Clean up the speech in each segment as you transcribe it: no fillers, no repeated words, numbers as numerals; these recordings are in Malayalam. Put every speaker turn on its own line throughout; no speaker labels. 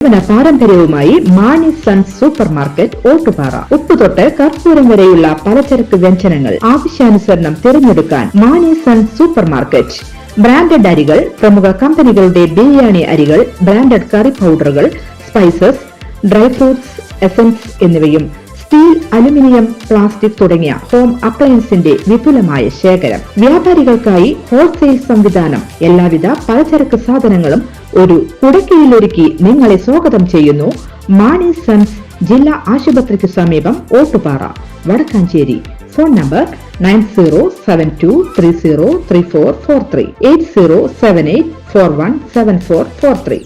പാരമ്പര്യവുമായി Mani sons super market Ottupara. ഉപ്പുതൊട്ട് കർപ്പൂരം വരെയുള്ള പലചരക്ക് വ്യഞ്ജനങ്ങൾ ആവശ്യാനുസരണം തിരഞ്ഞെടുക്കാൻ Mani sons super market. Branded അരികൾ, പ്രമുഖ കമ്പനികളുടെ ബിരിയാണി അരികൾ, ബ്രാൻഡഡ് കറി പൗഡറുകൾ, സ്പൈസസ്, ഡ്രൈ ഫ്രൂട്ട്സ്, എസൻസ് എന്നിവയും സ്റ്റീൽ, അലുമിനിയം, പ്ലാസ്റ്റിക് തുടങ്ങിയ ഹോം അപ്ലയൻസിന്റെ വിപുലമായ ശേഖരം. വ്യാപാരികൾക്കായി ഹോൾസെയിൽ സംവിധാനം. എല്ലാവിധ പലചരക്ക് സാധനങ്ങളും ഒരു കുടക്കീഴിലൊരുക്കി നിങ്ങളെ സ്വാഗതം ചെയ്യുന്നു. മാണി സൺസ് ജില്ലാ ആശുപത്രിക്ക് സമീപം ഓട്ടുപാറ, വടക്കാഞ്ചേരി. Phone number 9072303443 8078417443.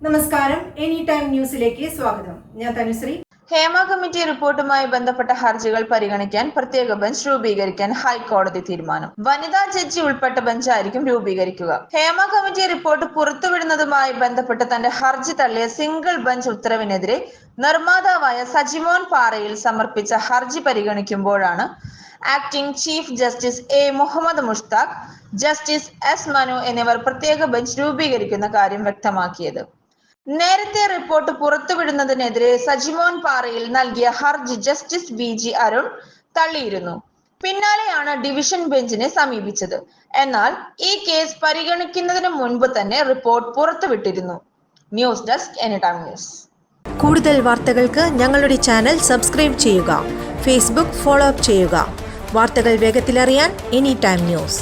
നമസ്കാരം, എനി ടൈം ന്യൂസിലേക്ക് സ്വാഗതം. ഞാൻ തനുശ്രീ.
ഹേമ കമ്മിറ്റി റിപ്പോർട്ടുമായി ബന്ധപ്പെട്ട ഹർജികൾ പരിഗണിക്കാൻ പ്രത്യേക ബെഞ്ച് രൂപീകരിക്കാൻ ഹൈക്കോടതി തീരുമാനം. വനിതാ ജഡ്ജി ഉൾപ്പെട്ട ബെഞ്ചായിരിക്കും രൂപീകരിക്കുക. ഹേമ കമ്മിറ്റി റിപ്പോർട്ട് പുറത്തുവിടുന്നതുമായി ബന്ധപ്പെട്ട് തന്റെ ഹർജി തള്ളിയ സിംഗിൾ ബെഞ്ച് ഉത്തരവിനെതിരെ നിർമ്മാതാവായ സജിമോൻ പാറയിൽ സമർപ്പിച്ച ഹർജി പരിഗണിക്കുമ്പോഴാണ് acting chief justice A Muhammad Mushtaq, justice S Manu എന്നിവർ പ്രത്യേക ബെഞ്ച് രൂപീകരിക്കുന്ന കാര്യം വ്യക്തമാക്കിയത്. നേരത്തെ റിപ്പോർട്ട് പുറത്തുവിടുന്നതിനെതിരെ സജിമോൻ പാറയിൽ നൽകിയ ഹർജി ജസ്റ്റിസ് VG അരുൺ തള്ളിയിരുന്നു. പിന്നാലെയാണ് ഡിവിഷൻ ബെഞ്ചിനെ സമീപിച്ചത്. എന്നാൽ ഈ കേസ് പരിഗണിക്കുന്നതിന് മുൻപ് തന്നെ റിപ്പോർട്ട് പുറത്തുവിട്ടിരുന്നു. News desk any time news.
കൂടുതൽ വാർത്തകൾക്ക് ഞങ്ങളുടെ ചാനൽ സബ്സ്ക്രൈബ് ചെയ്യുക. ഫേസ്ബുക്ക് ഫോളോ അപ്പ് ചെയ്യുക. വാർത്തകൾ വേഗത്തിലറിയാൻ എനി ടൈം ന്യൂസ്.